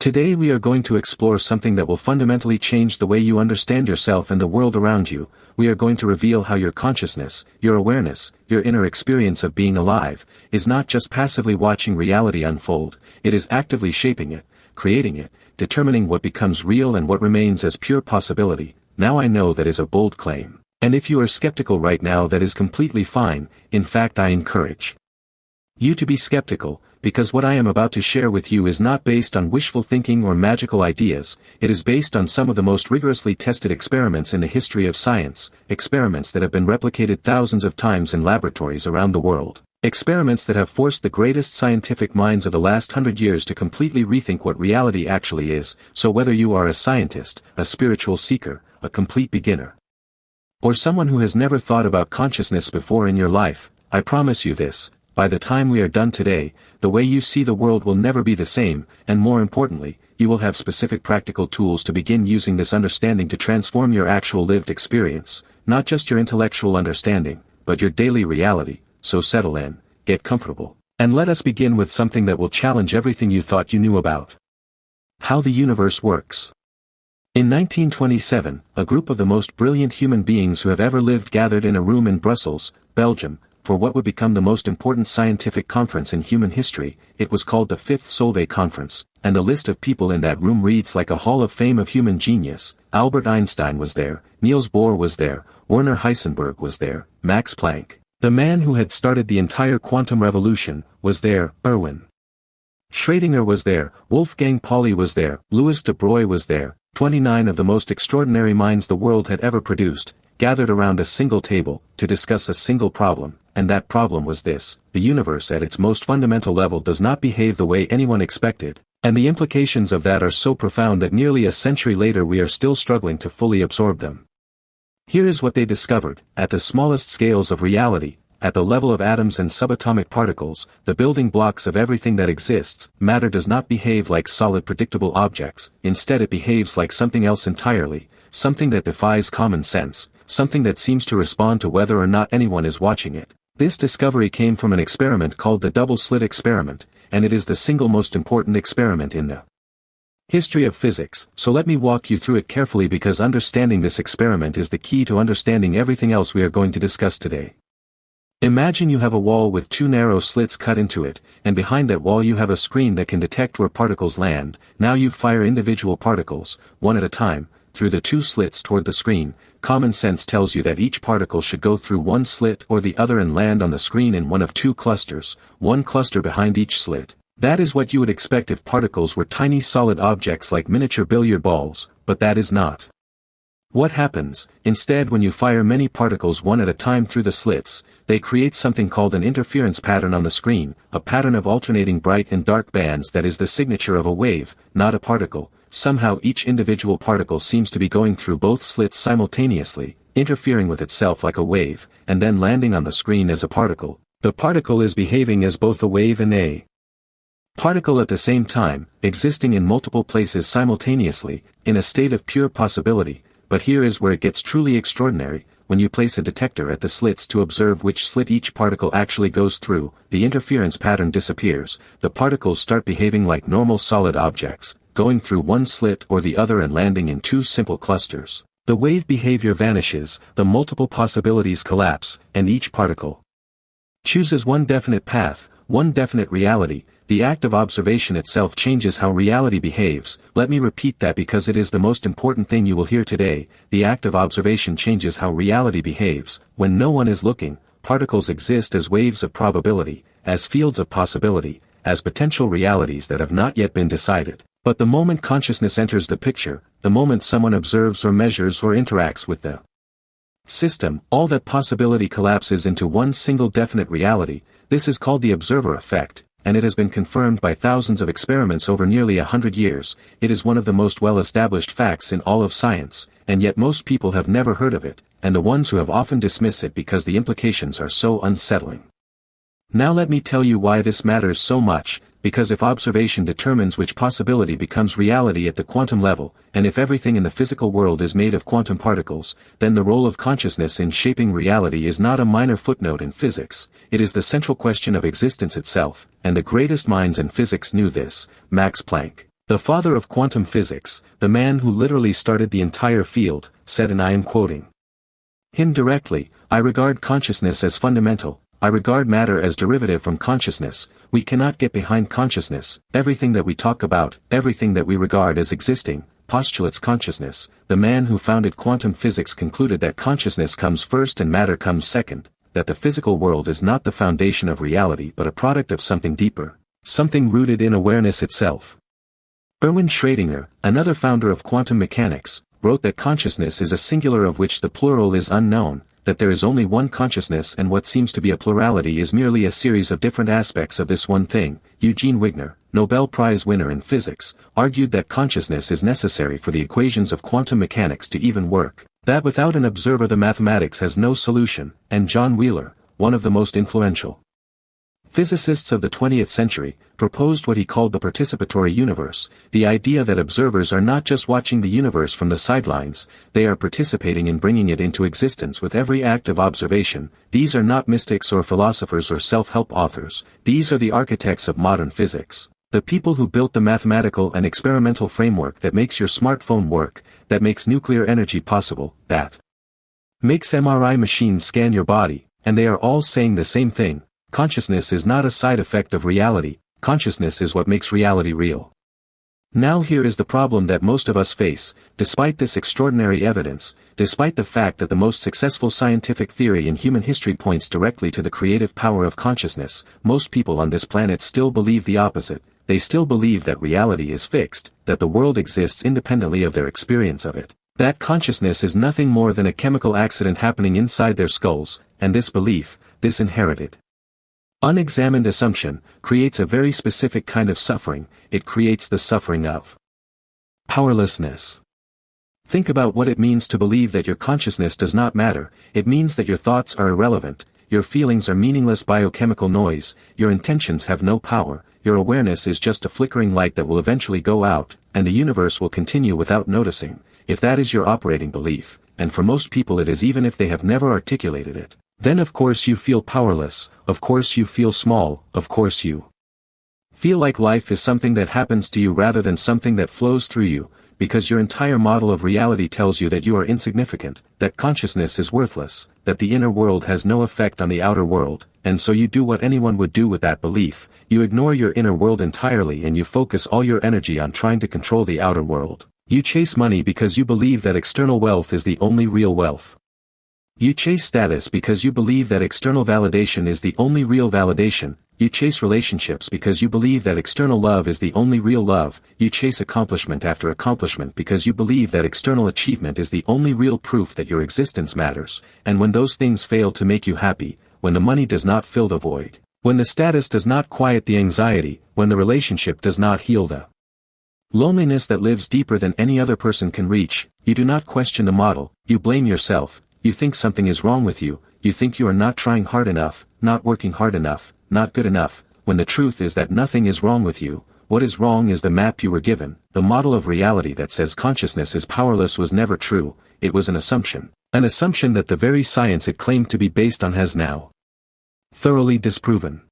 Today we are going to explore something that will fundamentally change the way you understand yourself and the world around you. We are going to reveal how your consciousness, your awareness, your inner experience of being alive, is not just passively watching reality unfold, it is actively shaping it, creating it, determining what becomes real and what remains as pure possibility. Now I know that is a bold claim. And if you are skeptical right now, that is completely fine. In fact, I encourage you to be skeptical, because what I am about to share with you is not based on wishful thinking or magical ideas. It is based on some of the most rigorously tested experiments in the history of science, experiments that have been replicated thousands of times in laboratories around the world, experiments that have forced the greatest scientific minds of the last 100 years to completely rethink what reality actually is. So whether you are a scientist, a spiritual seeker, a complete beginner, or someone who has never thought about consciousness before in your life, I promise you this: by the time we are done today, the way you see the world will never be the same, and more importantly, you will have specific practical tools to begin using this understanding to transform your actual lived experience, not just your intellectual understanding, but your daily reality. So settle in, get comfortable, and let us begin with something that will challenge everything you thought you knew about. How the universe works. In 1927, a group of the most brilliant human beings who have ever lived gathered in a room in Brussels, Belgium, for what would become the most important scientific conference in human history. It was called the Fifth Solvay Conference, and the list of people in that room reads like a hall of fame of human genius. Albert Einstein was there, Niels Bohr was there, Werner Heisenberg was there, Max Planck, the man who had started the entire quantum revolution, was there, Erwin Schrödinger was there, Wolfgang Pauli was there, Louis de Broglie was there. 29 of the most extraordinary minds the world had ever produced, gathered around a single table, to discuss a single problem, and that problem was this: the universe at its most fundamental level does not behave the way anyone expected, and the implications of that are so profound that nearly a century later we are still struggling to fully absorb them. Here is what they discovered: at the smallest scales of reality, at the level of atoms and subatomic particles, the building blocks of everything that exists, matter does not behave like solid predictable objects. Instead it behaves like something else entirely, something that defies common sense, something that seems to respond to whether or not anyone is watching it. This discovery came from an experiment called the double-slit experiment, and it is the single most important experiment in the history of physics. So let me walk you through it carefully, because understanding this experiment is the key to understanding everything else we are going to discuss today. Imagine you have a wall with two narrow slits cut into it, and behind that wall you have a screen that can detect where particles land. Now you fire individual particles, one at a time, through the two slits toward the screen. Common sense tells you that each particle should go through one slit or the other and land on the screen in one of two clusters, one cluster behind each slit. That is what you would expect if particles were tiny solid objects like miniature billiard balls, but that is not what happens. Instead, when you fire many particles one at a time through the slits, they create something called an interference pattern on the screen, a pattern of alternating bright and dark bands that is the signature of a wave, not a particle. Somehow each individual particle seems to be going through both slits simultaneously, interfering with itself like a wave, and then landing on the screen as a particle. The particle is behaving as both a wave and a particle at the same time, existing in multiple places simultaneously, in a state of pure possibility. But here is where it gets truly extraordinary: when you place a detector at the slits to observe which slit each particle actually goes through, the interference pattern disappears. The particles start behaving like normal solid objects, going through one slit or the other and landing in two simple clusters. The wave behavior vanishes, the multiple possibilities collapse, and each particle chooses one definite path, one definite reality. The act of observation itself changes how reality behaves. Let me repeat that, because it is the most important thing you will hear today. The act of observation changes how reality behaves. When no one is looking, particles exist as waves of probability, as fields of possibility, as potential realities that have not yet been decided. But the moment consciousness enters the picture, the moment someone observes or measures or interacts with the system, all that possibility collapses into one single definite reality. This is called the observer effect, and it has been confirmed by thousands of experiments over nearly 100 years. It is one of the most well-established facts in all of science, and yet most people have never heard of it, and the ones who have often dismiss it because the implications are so unsettling. Now let me tell you why this matters so much. Because if observation determines which possibility becomes reality at the quantum level, and if everything in the physical world is made of quantum particles, then the role of consciousness in shaping reality is not a minor footnote in physics. It is the central question of existence itself, and the greatest minds in physics knew this. Max Planck, The father of quantum physics, the man who literally started the entire field, said, and I am quoting him directly, "I regard consciousness as fundamental, I regard matter as derivative from consciousness, we cannot get behind consciousness, everything that we talk about, everything that we regard as existing, postulates consciousness." The man who founded quantum physics concluded that consciousness comes first and matter comes second, that the physical world is not the foundation of reality but a product of something deeper, something rooted in awareness itself. Erwin Schrödinger, another founder of quantum mechanics, wrote that consciousness is a singular of which the plural is unknown, that there is only one consciousness and what seems to be a plurality is merely a series of different aspects of this one thing. Eugene Wigner, Nobel Prize winner in physics, argued that consciousness is necessary for the equations of quantum mechanics to even work, that without an observer the mathematics has no solution, and John Wheeler, one of the most influential physicists of the 20th century, proposed what he called the participatory universe, the idea that observers are not just watching the universe from the sidelines, they are participating in bringing it into existence with every act of observation. These are not mystics or philosophers or self-help authors, these are the architects of modern physics, the people who built the mathematical and experimental framework that makes your smartphone work, that makes nuclear energy possible, that makes MRI machines scan your body, and they are all saying the same thing. Consciousness is not a side effect of reality, consciousness is what makes reality real. Now here is the problem that most of us face, despite this extraordinary evidence, despite the fact that the most successful scientific theory in human history points directly to the creative power of consciousness, most people on this planet still believe the opposite. They still believe that reality is fixed, that the world exists independently of their experience of it, that consciousness is nothing more than a chemical accident happening inside their skulls, and this belief, this inherited, unexamined assumption, creates a very specific kind of suffering. It creates the suffering of powerlessness. Think about what it means to believe that your consciousness does not matter. It means that your thoughts are irrelevant, your feelings are meaningless biochemical noise, your intentions have no power, your awareness is just a flickering light that will eventually go out, and the universe will continue without noticing. If that is your operating belief, and for most people it is even if they have never articulated it, then of course you feel powerless, of course you feel small, of course you feel like life is something that happens to you rather than something that flows through you, because your entire model of reality tells you that you are insignificant, that consciousness is worthless, that the inner world has no effect on the outer world, and so you do what anyone would do with that belief, you ignore your inner world entirely and you focus all your energy on trying to control the outer world. You chase money because you believe that external wealth is the only real wealth. You chase status because you believe that external validation is the only real validation. You chase relationships because you believe that external love is the only real love. You chase accomplishment after accomplishment because you believe that external achievement is the only real proof that your existence matters. And when those things fail to make you happy, when the money does not fill the void, when the status does not quiet the anxiety, when the relationship does not heal the loneliness that lives deeper than any other person can reach, you do not question the model, you blame yourself. You think something is wrong with you, you think you are not trying hard enough, not working hard enough, not good enough, when the truth is that nothing is wrong with you. What is wrong is the map you were given. The model of reality that says consciousness is powerless was never true, it was an assumption that the very science it claimed to be based on has now thoroughly disproven.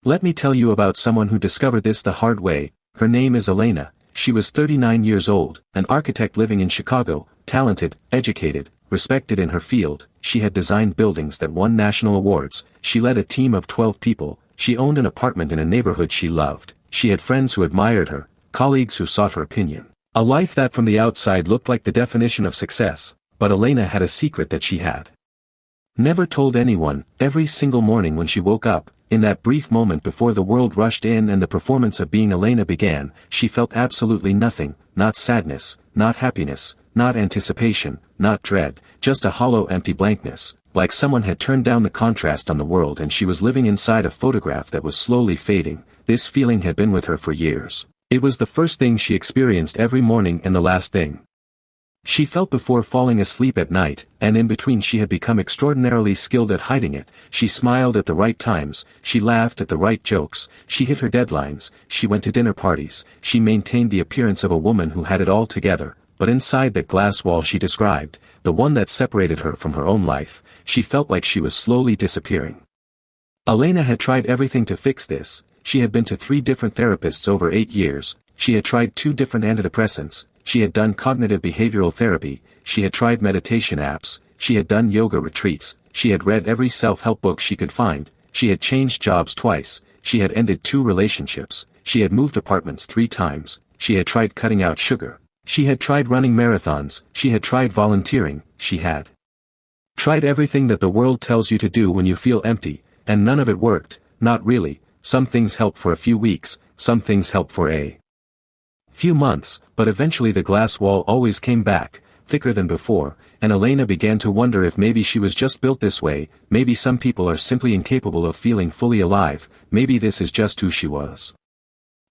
Let me tell you about someone who discovered this the hard way. Her name is Elena. She was 39 years old, an architect living in Chicago, talented, educated, respected in her field. She had designed buildings that won national awards, she led a team of 12 people, she owned an apartment in a neighborhood she loved, she had friends who admired her, colleagues who sought her opinion. A life that from the outside looked like the definition of success, but Elena had a secret that she had never told anyone. Every single morning when she woke up, in that brief moment before the world rushed in and the performance of being Elena began, she felt absolutely nothing, not sadness, not happiness, not anticipation, not dread, just a hollow empty blankness, like someone had turned down the contrast on the world and she was living inside a photograph that was slowly fading. This feeling had been with her for years. It was the first thing she experienced every morning and the last thing she felt before falling asleep at night, and in between she had become extraordinarily skilled at hiding it. She smiled at the right times, she laughed at the right jokes, she hit her deadlines, she went to dinner parties, she maintained the appearance of a woman who had it all together, but inside that glass wall she described, the one that separated her from her own life, she felt like she was slowly disappearing. Elena had tried everything to fix this. She had been to 3 different therapists over 8 years, she had tried 2 different antidepressants, she had done cognitive behavioral therapy, she had tried meditation apps, she had done yoga retreats, she had read every self-help book she could find, she had changed jobs twice, she had ended 2 relationships, she had moved apartments 3 times, she had tried cutting out sugar, she had tried running marathons, she had tried volunteering, she had tried everything that the world tells you to do when you feel empty, and none of it worked. Not really. Some things help for a few weeks, some things help for a few months, but eventually the glass wall always came back, thicker than before, and Elena began to wonder if maybe she was just built this way, maybe some people are simply incapable of feeling fully alive, maybe this is just who she was.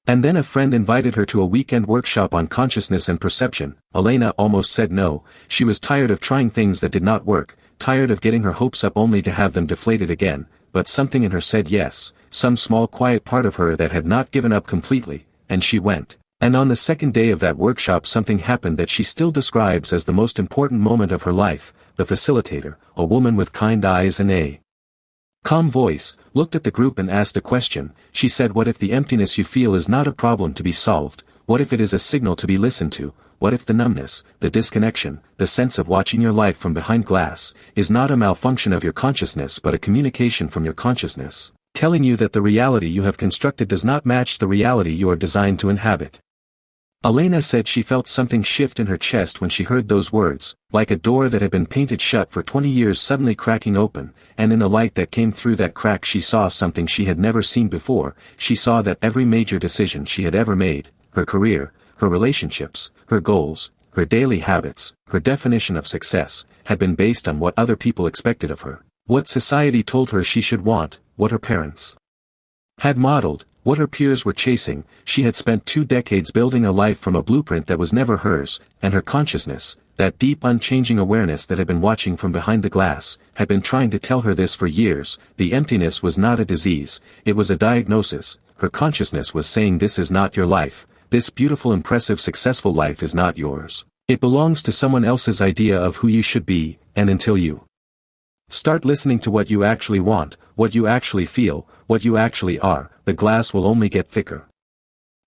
And then a friend invited her to a weekend workshop on consciousness and perception. Elena almost said no. She was tired of trying things that did not work, tired of getting her hopes up only to have them deflated again, but something in her said yes, some small quiet part of her that had not given up completely, and she went. And on the second day of that workshop something happened that she still describes as the most important moment of her life. The facilitator, a woman with kind eyes and a calm voice, looked at the group and asked a question. She said, what if the emptiness you feel is not a problem to be solved? What if it is a signal to be listened to? What if the numbness, the disconnection, the sense of watching your life from behind glass, is not a malfunction of your consciousness but a communication from your consciousness, telling you that the reality you have constructed does not match the reality you are designed to inhabit? Elena said she felt something shift in her chest when she heard those words, like a door that had been painted shut for 20 years suddenly cracking open, and in the light that came through that crack she saw something she had never seen before. She saw that every major decision she had ever made, her career, her relationships, her goals, her daily habits, her definition of success, had been based on what other people expected of her, what society told her she should want, what her parents had modeled, what her peers were chasing. She had spent 2 decades building a life from a blueprint that was never hers, and her consciousness, that deep unchanging awareness that had been watching from behind the glass, had been trying to tell her this for years. The emptiness was not a disease, it was a diagnosis. Her consciousness was saying, this is not your life, this beautiful, impressive, successful life is not yours. It belongs to someone else's idea of who you should be, and until you start listening to what you actually want, what you actually feel, what you actually are, the glass will only get thicker.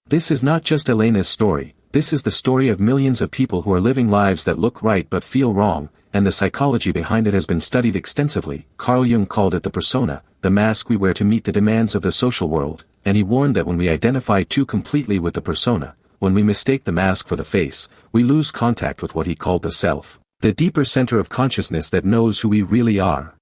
This is not just Elena's story, this is the story of millions of people who are living lives that look right but feel wrong, and the psychology behind it has been studied extensively. Carl Jung called it the persona, the mask we wear to meet the demands of the social world, and he warned that when we identify too completely with the persona, when we mistake the mask for the face, we lose contact with what he called the self, the deeper center of consciousness that knows who we really are.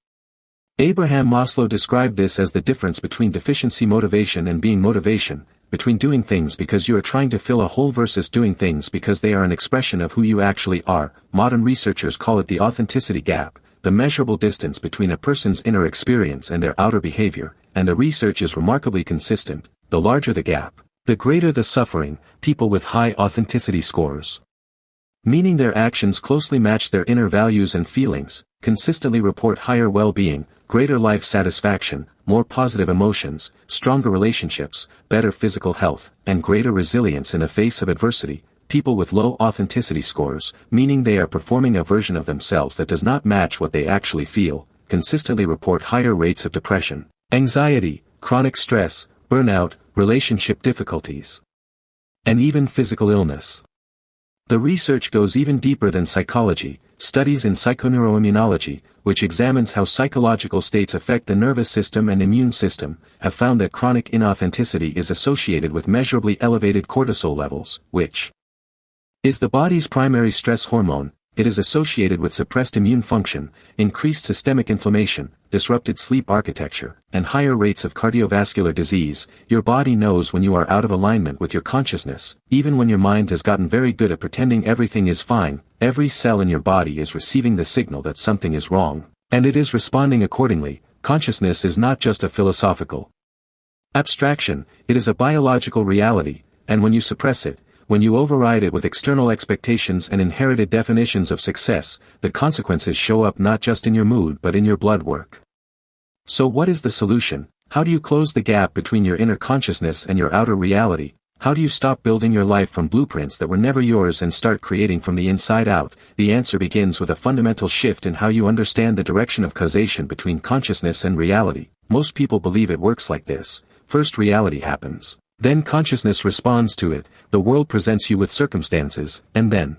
Abraham Maslow described this as the difference between deficiency motivation and being motivation, between doing things because you are trying to fill a hole versus doing things because they are an expression of who you actually are. Modern researchers call it the authenticity gap, the measurable distance between a person's inner experience and their outer behavior, and the research is remarkably consistent. The larger the gap, the greater the suffering. People with high authenticity scores, meaning their actions closely match their inner values and feelings, consistently report higher well-being, greater life satisfaction, more positive emotions, stronger relationships, better physical health, and greater resilience in the face of adversity. People with low authenticity scores, meaning they are performing a version of themselves that does not match what they actually feel, consistently report higher rates of depression, anxiety, chronic stress, burnout, relationship difficulties, and even physical illness. The research goes even deeper than psychology. Studies in psychoneuroimmunology, which examines how psychological states affect the nervous system and immune system, have found that chronic inauthenticity is associated with measurably elevated cortisol levels, which is the body's primary stress hormone. It is associated with suppressed immune function, increased systemic inflammation, disrupted sleep architecture, and higher rates of cardiovascular disease. Your body knows when you are out of alignment with your consciousness, even when your mind has gotten very good at pretending everything is fine. Every cell in your body is receiving the signal that something is wrong, and it is responding accordingly. Consciousness is not just a philosophical abstraction, it is a biological reality, and when you suppress it, when you override it with external expectations and inherited definitions of success, the consequences show up not just in your mood but in your blood work. So what is the solution? How do you close the gap between your inner consciousness and your outer reality? How do you stop building your life from blueprints that were never yours and start creating from the inside out? The answer begins with a fundamental shift in how you understand the direction of causation between consciousness and reality. Most people believe it works like this. first reality happens. Then consciousness responds to it, the world presents you with circumstances, and then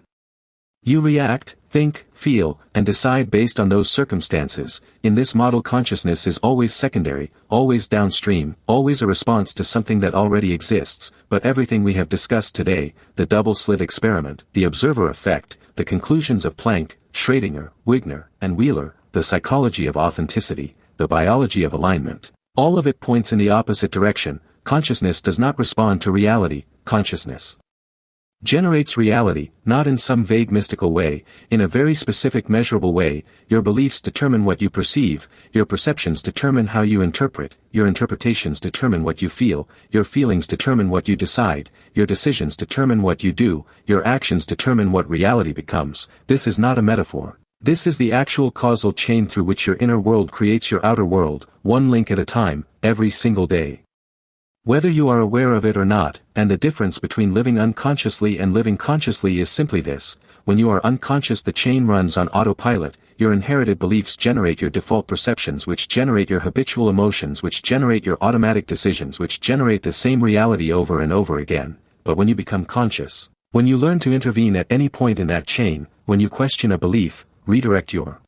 you react, think, feel, and decide based on those circumstances. In this model, consciousness is always secondary, always downstream, always a response to something that already exists, but everything we have discussed today, the double-slit experiment, the observer effect, the conclusions of Planck, Schrödinger, Wigner, and Wheeler, the psychology of authenticity, the biology of alignment, all of it points in the opposite direction. Consciousness does not respond to reality, consciousness generates reality, not in some vague mystical way, in a very specific measurable way. Your beliefs determine what you perceive, your perceptions determine how you interpret, your interpretations determine what you feel, your feelings determine what you decide, your decisions determine what you do, your actions determine what reality becomes. This is not a metaphor. This is the actual causal chain through which your inner world creates your outer world, one link at a time, every single day. Whether you are aware of it or not, and the difference between living unconsciously and living consciously is simply this: when you are unconscious, the chain runs on autopilot, your inherited beliefs generate your default perceptions, which generate your habitual emotions, which generate your automatic decisions, which generate the same reality over and over again. But when you become conscious, when you learn to intervene at any point in that chain, when you question a belief, redirect your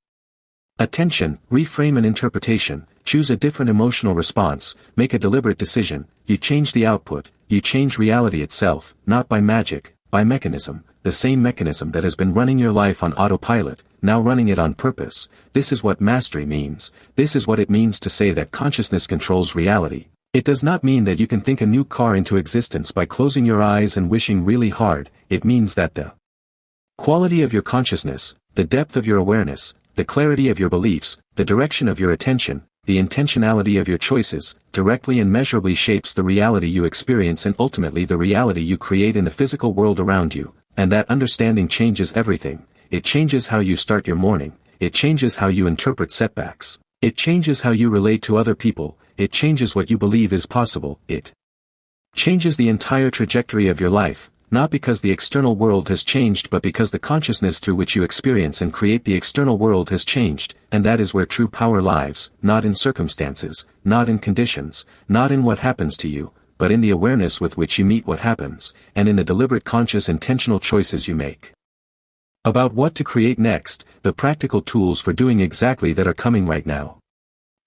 attention, reframe an interpretation, choose a different emotional response, make a deliberate decision, you change the output, you change reality itself, not by magic, by mechanism, the same mechanism that has been running your life on autopilot, now running it on purpose. This is what mastery means. This is what it means to say that consciousness controls reality. It does not mean that you can think a new car into existence by closing your eyes and wishing really hard. It means that the quality of your consciousness, the depth of your awareness, the clarity of your beliefs, the direction of your attention, the intentionality of your choices, directly and measurably shapes the reality you experience and ultimately the reality you create in the physical world around you. And that understanding changes everything. It changes how you start your morning. It changes how you interpret setbacks. It changes how you relate to other people. It changes what you believe is possible. It changes the entire trajectory of your life, not because the external world has changed but because the consciousness through which you experience and create the external world has changed, and that is where true power lies, not in circumstances, not in conditions, not in what happens to you, but in the awareness with which you meet what happens, and in the deliberate conscious intentional choices you make. About what to create next, the practical tools for doing exactly that are coming right now.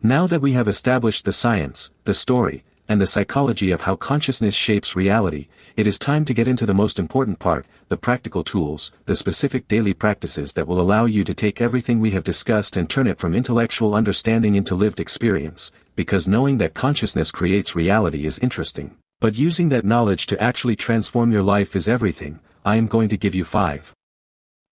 Now that we have established the science, the story, and the psychology of how consciousness shapes reality, it is time to get into the most important part, the practical tools, the specific daily practices that will allow you to take everything we have discussed and turn it from intellectual understanding into lived experience, because knowing that consciousness creates reality is interesting, but using that knowledge to actually transform your life is everything. I am going to give you 5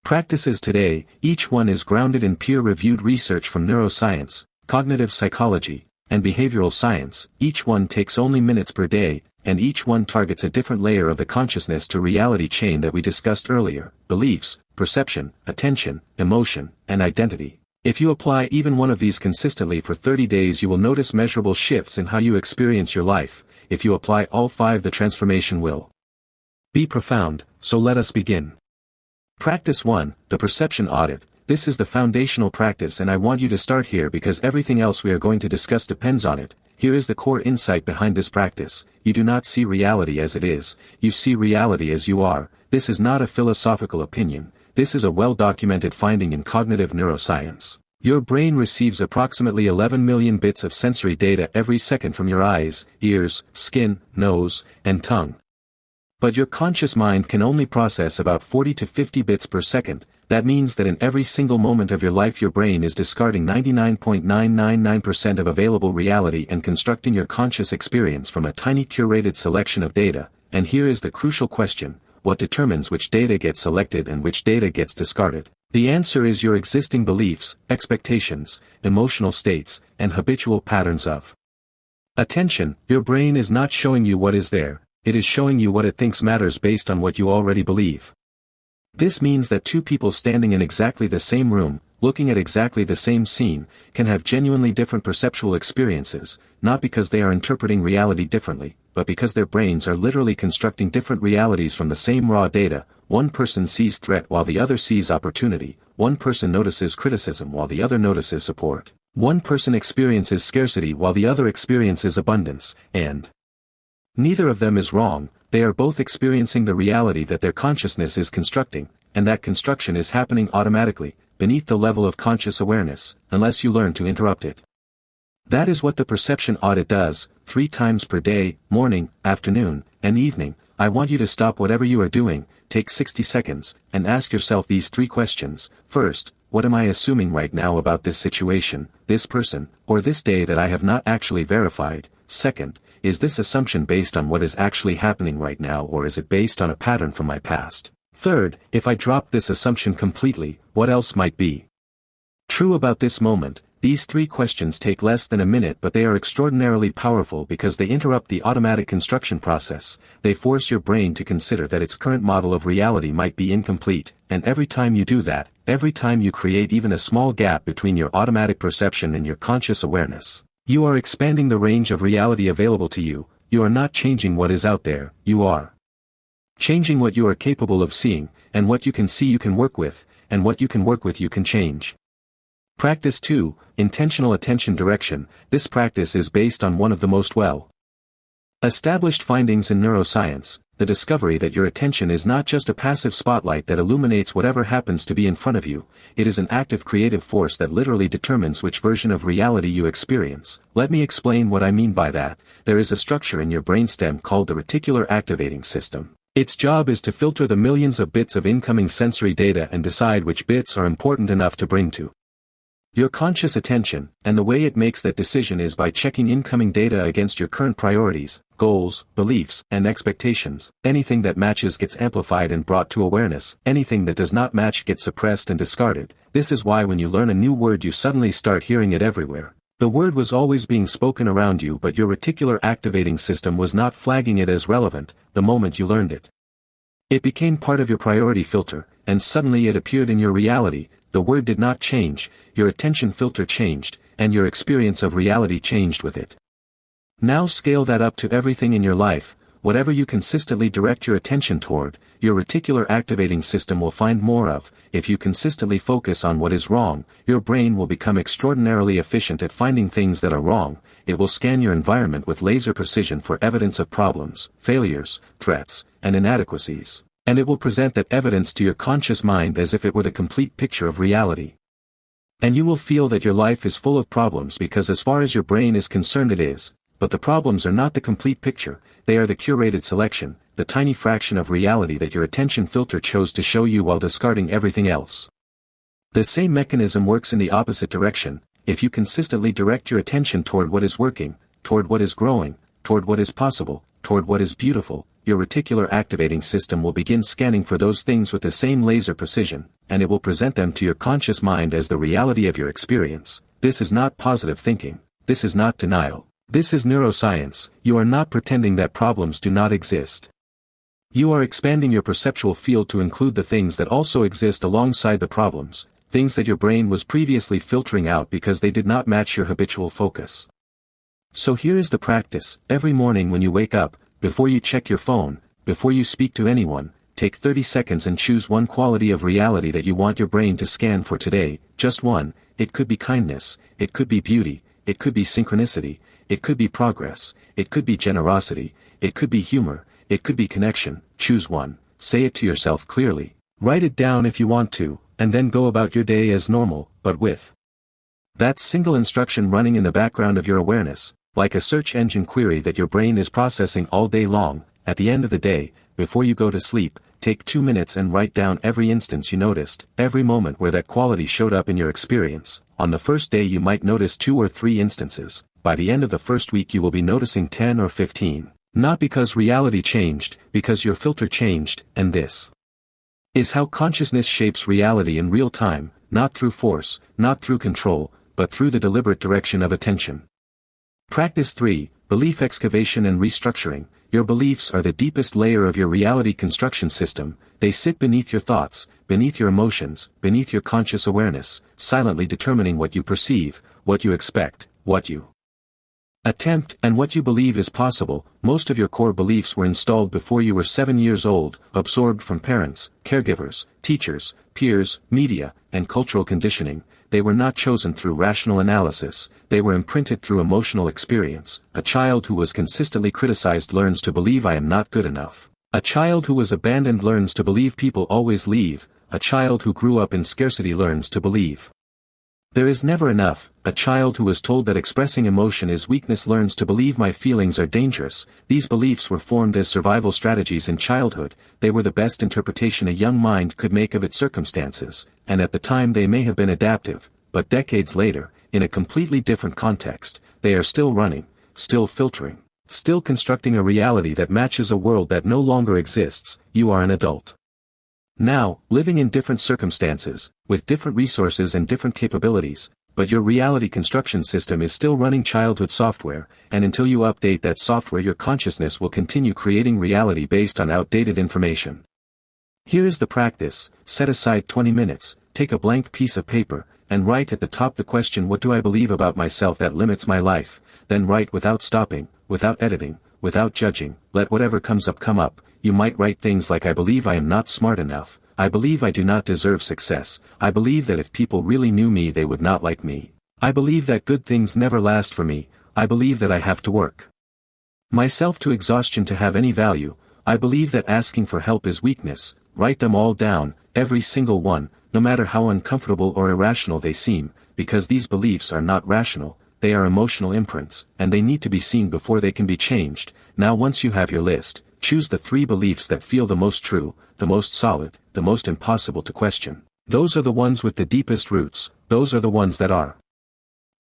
practices today. Each one is grounded in peer-reviewed research from neuroscience, cognitive psychology, and behavioral science. Each one takes only minutes per day, and each one targets a different layer of the consciousness to reality chain that we discussed earlier: beliefs, perception, attention, emotion, and identity. If you apply even one of these consistently for 30 days, you will notice measurable shifts in how you experience your life. If you apply all 5, the transformation will be profound. So let us begin. Practice 1, the perception audit. This is the foundational practice, and I want you to start here because everything else we are going to discuss depends on it. Here is the core insight behind this practice: you do not see reality as it is, you see reality as you are. This is not a philosophical opinion, this is a well-documented finding in cognitive neuroscience. Your brain receives approximately 11 million bits of sensory data every second from your eyes, ears, skin, nose, and tongue. But your conscious mind can only process about 40 to 50 bits per second. That means that in every single moment of your life your brain is discarding 99.999% of available reality and constructing your conscious experience from a tiny curated selection of data. And here is the crucial question: what determines which data gets selected and which data gets discarded? The answer is your existing beliefs, expectations, emotional states, and habitual patterns of attention. Your brain is not showing you what is there, it is showing you what it thinks matters based on what you already believe. This means that two people standing in exactly the same room, looking at exactly the same scene, can have genuinely different perceptual experiences, not because they are interpreting reality differently, but because their brains are literally constructing different realities from the same raw data. One person sees threat while the other sees opportunity, one person notices criticism while the other notices support. One person experiences scarcity while the other experiences abundance, and neither of them is wrong. They are both experiencing the reality that their consciousness is constructing, and that construction is happening automatically, beneath the level of conscious awareness, unless you learn to interrupt it. That is what the perception audit does, 3 times per day, morning, afternoon, and evening. I want you to stop whatever you are doing, take 60 seconds, and ask yourself these 3 questions. First, what am I assuming right now about this situation, this person, or this day that I have not actually verified? Second, is this assumption based on what is actually happening right now, or is it based on a pattern from my past? Third, if I drop this assumption completely, what else might be true about this moment? These 3 questions take less than a minute, but they are extraordinarily powerful because they interrupt the automatic construction process. They force your brain to consider that its current model of reality might be incomplete, and every time you do that, every time you create even a small gap between your automatic perception and your conscious awareness, you are expanding the range of reality available to you. You are not changing what is out there, you are changing what you are capable of seeing, and what you can see you can work with, and what you can work with you can change. Practice 2, Intentional Attention Direction. This practice is based on one of the most well-established findings in neuroscience, the discovery that your attention is not just a passive spotlight that illuminates whatever happens to be in front of you. It is an active creative force that literally determines which version of reality you experience. Let me explain what I mean by that. There is a structure in your brainstem called the reticular activating system. Its job is to filter the millions of bits of incoming sensory data and decide which bits are important enough to bring to your conscious attention, and the way it makes that decision is by checking incoming data against your current priorities, goals, beliefs, and expectations. Anything that matches gets amplified and brought to awareness. Anything that does not match gets suppressed and discarded. This is why when you learn a new word you suddenly start hearing it everywhere. The word was always being spoken around you, but your reticular activating system was not flagging it as relevant the moment you learned it. It became part of your priority filter, and suddenly it appeared in your reality. The word did not change, your attention filter changed, and your experience of reality changed with it. Now scale that up to everything in your life. Whatever you consistently direct your attention toward, your reticular activating system will find more of. If you consistently focus on what is wrong, your brain will become extraordinarily efficient at finding things that are wrong. It will scan your environment with laser precision for evidence of problems, failures, threats, and inadequacies. And it will present that evidence to your conscious mind as if it were the complete picture of reality. And you will feel that your life is full of problems because as far as your brain is concerned it is, but the problems are not the complete picture, they are the curated selection, the tiny fraction of reality that your attention filter chose to show you while discarding everything else. The same mechanism works in the opposite direction. If you consistently direct your attention toward what is working, toward what is growing, toward what is possible, toward what is beautiful, your reticular activating system will begin scanning for those things with the same laser precision, and it will present them to your conscious mind as the reality of your experience. This is not positive thinking. This is not denial. This is neuroscience. You are not pretending that problems do not exist. You are expanding your perceptual field to include the things that also exist alongside the problems, things that your brain was previously filtering out because they did not match your habitual focus. So here is the practice. Every morning when you wake up, before you check your phone, before you speak to anyone, take 30 seconds and choose one quality of reality that you want your brain to scan for today, just one. It could be kindness, it could be beauty, it could be synchronicity, it could be progress, it could be generosity, it could be humor, it could be connection. Choose one, say it to yourself clearly, write it down if you want to, and then go about your day as normal, but with that single instruction running in the background of your awareness, like a search engine query that your brain is processing all day long. At the end of the day, before you go to sleep, take 2 minutes and write down every instance you noticed, every moment where that quality showed up in your experience. On the first day you might notice 2 or 3 instances. By the end of the first week you will be noticing 10 or 15. Not because reality changed, because your filter changed, and this is how consciousness shapes reality in real time, not through force, not through control, but through the deliberate direction of attention. Practice 3, Belief Excavation and Restructuring. Your beliefs are the deepest layer of your reality construction system. They sit beneath your thoughts, beneath your emotions, beneath your conscious awareness, silently determining what you perceive, what you expect, what you Attempt, and what you believe is possible. Most of your core beliefs were installed before you were 7 years old, absorbed from parents, caregivers, teachers, peers, media, and cultural conditioning. They were not chosen through rational analysis, they were imprinted through emotional experience. A child who was consistently criticized learns to believe I am not good enough. A child who was abandoned learns to believe people always leave. A child who grew up in scarcity learns to believe there is never enough. A child who was told that expressing emotion is weakness learns to believe my feelings are dangerous. These beliefs were formed as survival strategies in childhood. They were the best interpretation a young mind could make of its circumstances, and at the time they may have been adaptive, but decades later, in a completely different context, they are still running, still filtering, still constructing a reality that matches a world that no longer exists. You are an adult now, living in different circumstances, with different resources and different capabilities, but your reality construction system is still running childhood software, and until you update that software your consciousness will continue creating reality based on outdated information. Here is the practice: set aside 20 minutes, take a blank piece of paper, and write at the top the question, what do I believe about myself that limits my life? Then write without stopping, without editing, without judging, let whatever comes up come up. You might write things like, I believe I am not smart enough, I believe I do not deserve success, I believe that if people really knew me they would not like me, I believe that good things never last for me, I believe that I have to work myself to exhaustion to have any value, I believe that asking for help is weakness. Write them all down, every single one, no matter how uncomfortable or irrational they seem, because these beliefs are not rational, they are emotional imprints, and they need to be seen before they can be changed. Now once you have your list, choose the 3 beliefs that feel the most true, the most solid, the most impossible to question. Those are the ones with the deepest roots, those are the ones that are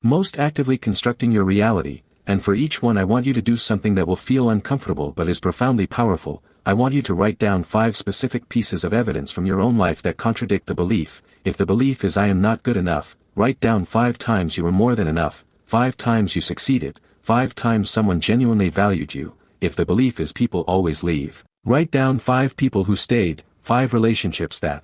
most actively constructing your reality, and for each one I want you to do something that will feel uncomfortable but is profoundly powerful. I want you to write down 5 specific pieces of evidence from your own life that contradict the belief. If the belief is I am not good enough, write down 5 times you were more than enough, 5 times you succeeded, 5 times someone genuinely valued you. If the belief is people always leave, write down 5 people who stayed, 5 relationships that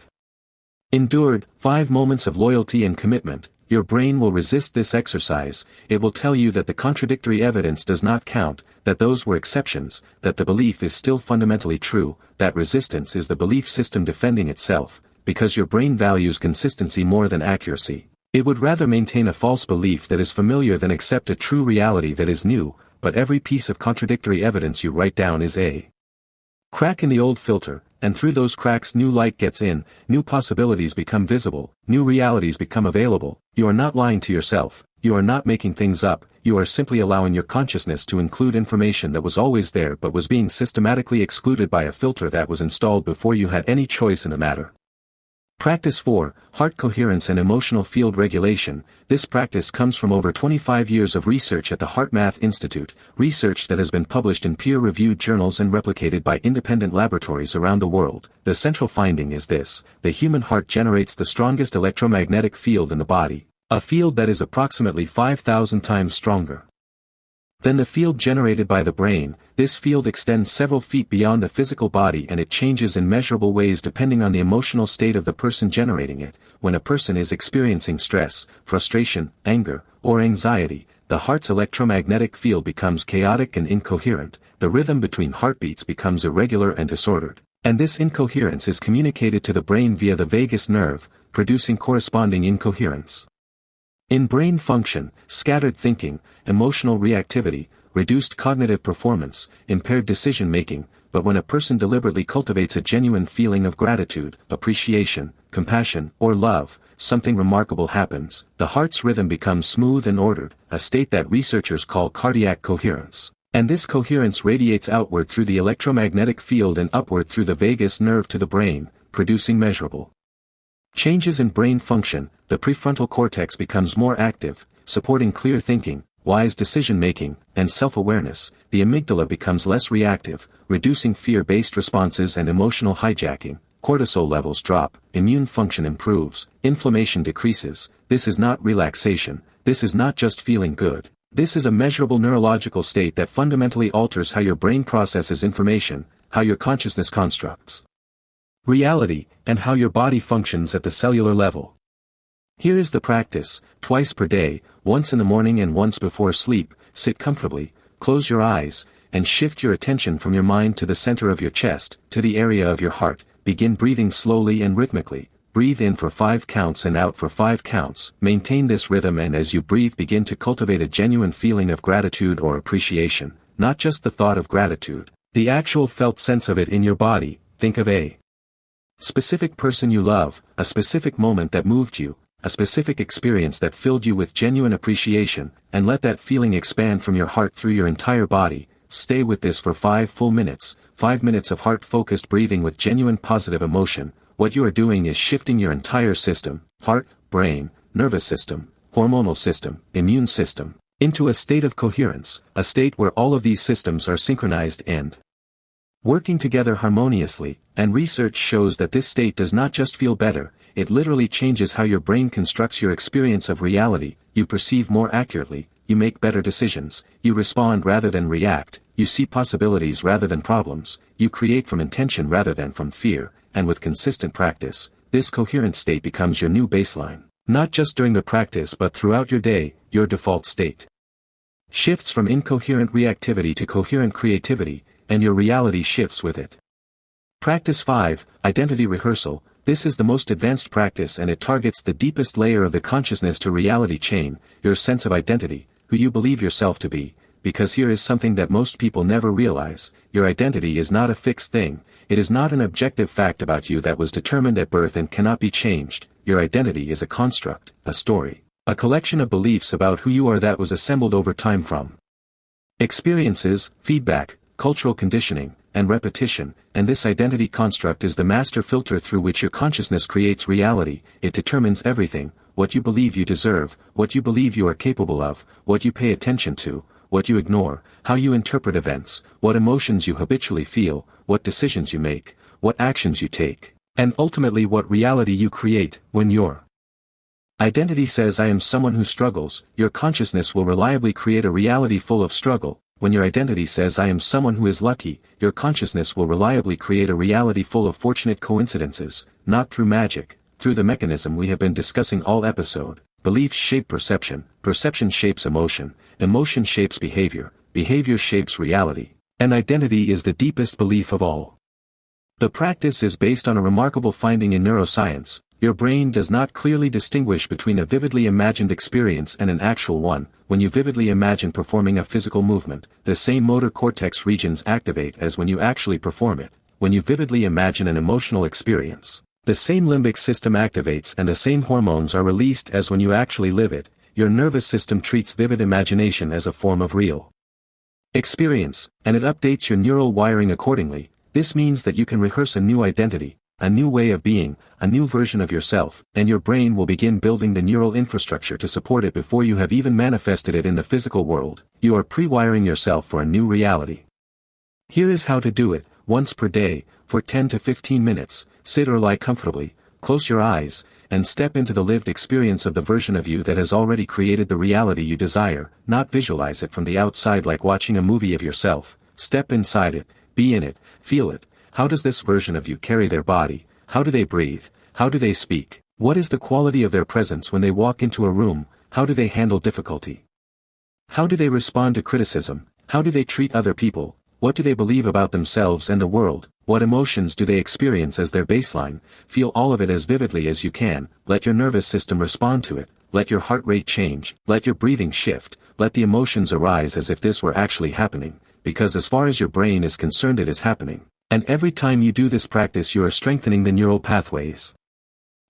endured, 5 moments of loyalty and commitment. Your brain will resist this exercise. It will tell you that the contradictory evidence does not count, that those were exceptions, that the belief is still fundamentally true, that resistance is the belief system defending itself, because your brain values consistency more than accuracy. It would rather maintain a false belief that is familiar than accept a true reality that is new. But every piece of contradictory evidence you write down is a crack in the old filter, and through those cracks new light gets in, new possibilities become visible, new realities become available. You are not lying to yourself, you are not making things up, you are simply allowing your consciousness to include information that was always there but was being systematically excluded by a filter that was installed before you had any choice in the matter. Practice 4, Heart Coherence and Emotional Field Regulation. This practice comes from over 25 years of research at the HeartMath Institute, research that has been published in peer-reviewed journals and replicated by independent laboratories around the world. The central finding is this: the human heart generates the strongest electromagnetic field in the body, a field that is approximately 5,000 times stronger than the field generated by the brain. This field extends several feet beyond the physical body and it changes in measurable ways depending on the emotional state of the person generating it. When a person is experiencing stress, frustration, anger, or anxiety, the heart's electromagnetic field becomes chaotic and incoherent, the rhythm between heartbeats becomes irregular and disordered, and this incoherence is communicated to the brain via the vagus nerve, producing corresponding incoherence in brain function, scattered thinking, emotional reactivity, reduced cognitive performance, impaired decision-making. But when a person deliberately cultivates a genuine feeling of gratitude, appreciation, compassion, or love, something remarkable happens. The heart's rhythm becomes smooth and ordered, a state that researchers call cardiac coherence. And this coherence radiates outward through the electromagnetic field and upward through the vagus nerve to the brain, producing measurable changes in brain function. The prefrontal cortex becomes more active, supporting clear thinking, wise decision-making, and self-awareness. The amygdala becomes less reactive, reducing fear-based responses and emotional hijacking. Cortisol levels drop, immune function improves, inflammation decreases. This is not relaxation, this is not just feeling good. This is a measurable neurological state that fundamentally alters how your brain processes information, how your consciousness constructs reality, and how your body functions at the cellular level. Here is the practice: twice per day, once in the morning and once before sleep, sit comfortably, close your eyes, and shift your attention from your mind to the center of your chest, to the area of your heart. Begin breathing slowly and rhythmically. Breathe in for 5 counts and out for 5 counts. Maintain this rhythm, and as you breathe, begin to cultivate a genuine feeling of gratitude or appreciation, not just the thought of gratitude, the actual felt sense of it in your body. Think of a specific person you love, a specific moment that moved you, a specific experience that filled you with genuine appreciation, and let that feeling expand from your heart through your entire body. Stay with this for 5 full minutes, 5 minutes of heart-focused breathing with genuine positive emotion. What you are doing is shifting your entire system, heart, brain, nervous system, hormonal system, immune system, into a state of coherence, a state where all of these systems are synchronized and working together harmoniously. And research shows that this state does not just feel better, it literally changes how your brain constructs your experience of reality. You perceive more accurately, you make better decisions, you respond rather than react, you see possibilities rather than problems, you create from intention rather than from fear. And with consistent practice, this coherent state becomes your new baseline, not just during the practice but throughout your day. Your default state shifts from incoherent reactivity to coherent creativity, and your reality shifts with it. Practice 5, Identity Rehearsal. This is the most advanced practice, and it targets the deepest layer of the consciousness to reality chain, your sense of identity, who you believe yourself to be. Because here is something that most people never realize: your identity is not a fixed thing. It is not an objective fact about you that was determined at birth and cannot be changed. Your identity is a construct, a story, a collection of beliefs about who you are that was assembled over time from experiences, feedback, cultural conditioning, and repetition. And this identity construct is the master filter through which your consciousness creates reality. It determines everything: what you believe you deserve, what you believe you are capable of, what you pay attention to, what you ignore, how you interpret events, what emotions you habitually feel, what decisions you make, what actions you take, and ultimately what reality you create. When your identity says "I am someone who struggles," your consciousness will reliably create a reality full of struggle. When your identity says "I am someone who is lucky," your consciousness will reliably create a reality full of fortunate coincidences, not through magic, through the mechanism we have been discussing all episode. Beliefs shape perception, perception shapes emotion, emotion shapes behavior, behavior shapes reality, and identity is the deepest belief of all. The practice is based on a remarkable finding in neuroscience: your brain does not clearly distinguish between a vividly imagined experience and an actual one. When you vividly imagine performing a physical movement, the same motor cortex regions activate as when you actually perform it. When you vividly imagine an emotional experience, the same limbic system activates and the same hormones are released as when you actually live it. Your nervous system treats vivid imagination as a form of real experience, and it updates your neural wiring accordingly. This means that you can rehearse a new identity, a new way of being, a new version of yourself, and your brain will begin building the neural infrastructure to support it before you have even manifested it in the physical world. You are pre-wiring yourself for a new reality. Here is how to do it: once per day, for 10 to 15 minutes, sit or lie comfortably, close your eyes, and step into the lived experience of the version of you that has already created the reality you desire. Not visualize it from the outside like watching a movie of yourself. Step inside it, be in it, feel it. How does this version of you carry their body? How do they breathe? How do they speak? What is the quality of their presence when they walk into a room? How do they handle difficulty? How do they respond to criticism? How do they treat other people? What do they believe about themselves and the world? What emotions do they experience as their baseline? Feel all of it as vividly as you can. Let your nervous system respond to it. Let your heart rate change. Let your breathing shift. Let the emotions arise as if this were actually happening, because as far as your brain is concerned, it is happening. And every time you do this practice, you are strengthening the neural pathways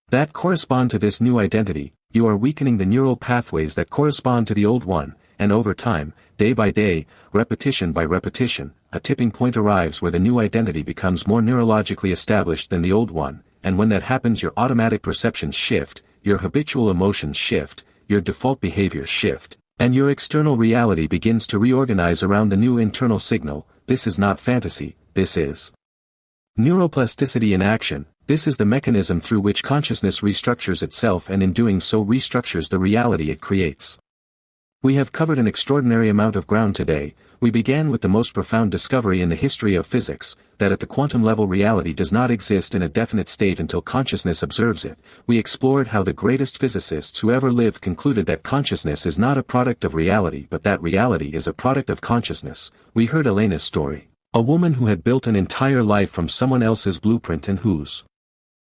that correspond to this new identity. You are weakening the neural pathways that correspond to the old one, and over time, day by day, repetition by repetition, a tipping point arrives where the new identity becomes more neurologically established than the old one. And when that happens, your automatic perceptions shift, your habitual emotions shift, your default behaviors shift, and your external reality begins to reorganize around the new internal signal. This is not fantasy, this is neuroplasticity in action. This is the mechanism through which consciousness restructures itself, and in doing so restructures the reality it creates. We have covered an extraordinary amount of ground today. We began with the most profound discovery in the history of physics, that at the quantum level reality does not exist in a definite state until consciousness observes it. We explored how the greatest physicists who ever lived concluded that consciousness is not a product of reality but that reality is a product of consciousness. We heard Elena's story, a woman who had built an entire life from someone else's blueprint and whose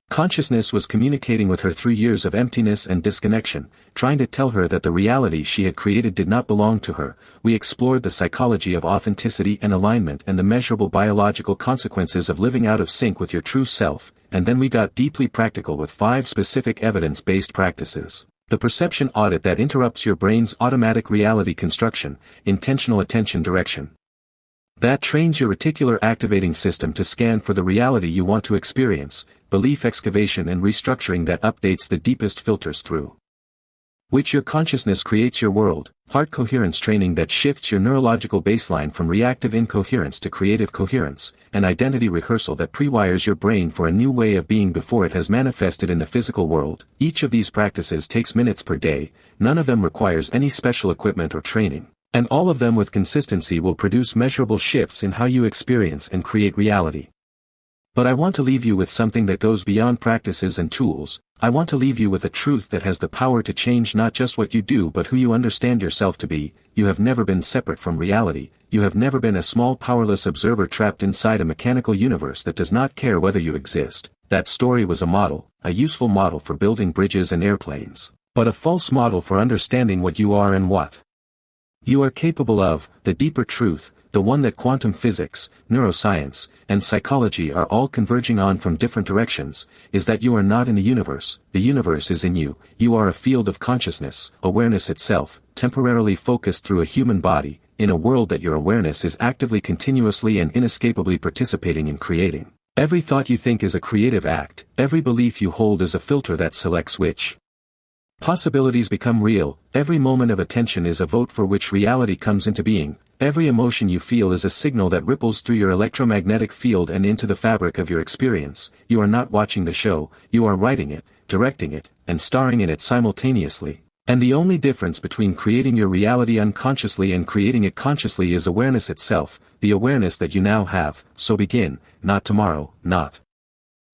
consciousness was communicating with her through years of emptiness and disconnection, trying to tell her that the reality she had created did not belong to her. We explored the psychology of authenticity and alignment and the measurable biological consequences of living out of sync with your true self, and then we got deeply practical with 5 specific evidence-based practices. The perception audit that interrupts your brain's automatic reality construction, intentional attention direction. That trains your reticular activating system to scan for the reality you want to experience, belief excavation and restructuring that updates the deepest filters through which your consciousness creates your world, heart coherence training that shifts your neurological baseline from reactive incoherence to creative coherence, and identity rehearsal that pre-wires your brain for a new way of being before it has manifested in the physical world. Each of these practices takes minutes per day, none of them requires any special equipment or training, and all of them with consistency will produce measurable shifts in how you experience and create reality. But I want to leave you with something that goes beyond practices and tools. I want to leave you with a truth that has the power to change not just what you do but who you understand yourself to be. You have never been separate from reality. You have never been a small powerless observer trapped inside a mechanical universe that does not care whether you exist. That story was a model, a useful model for building bridges and airplanes, but a false model for understanding what you are and what you are capable of. The deeper truth, the one that quantum physics, neuroscience, and psychology are all converging on from different directions, is that you are not in the universe is in you. You are a field of consciousness, awareness itself, temporarily focused through a human body, in a world that your awareness is actively continuously and inescapably participating in creating. Every thought you think is a creative act, every belief you hold is a filter that selects which possibilities become real. Every moment of attention is a vote for which reality comes into being. Every emotion you feel is a signal that ripples through your electromagnetic field and into the fabric of your experience. You are not watching the show, you are writing it, directing it, and starring in it simultaneously. And the only difference between creating your reality unconsciously and creating it consciously is awareness itself, the awareness that you now have. So begin, not tomorrow, not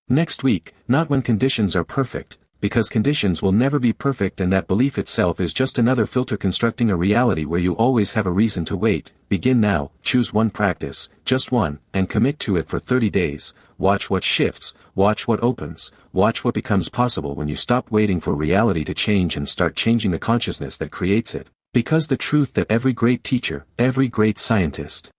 next week, not when conditions are perfect, because conditions will never be perfect, and that belief itself is just another filter constructing a reality where you always have a reason to wait. Begin now, choose one practice, just one, and commit to it for 30 days. Watch what shifts, watch what opens, watch what becomes possible when you stop waiting for reality to change and start changing the consciousness that creates it. Because the truth that every great teacher, every great scientist,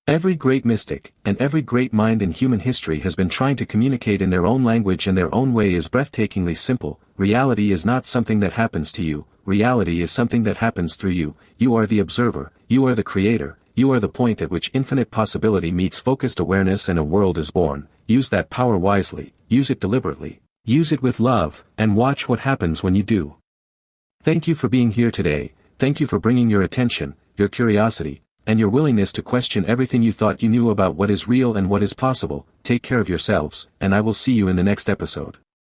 every great mystic, and every great mind in human history has been trying to communicate in their own language and their own way is breathtakingly simple. Reality is not something that happens to you, reality is something that happens through you. You are the observer, you are the creator, you are the point at which infinite possibility meets focused awareness and a world is born. Use that power wisely, use it deliberately, use it with love, and watch what happens when you do. Thank you for being here today, thank you for bringing your attention, your curiosity, and your willingness to question everything you thought you knew about what is real and what is possible. Take care of yourselves, and I will see you in the next episode.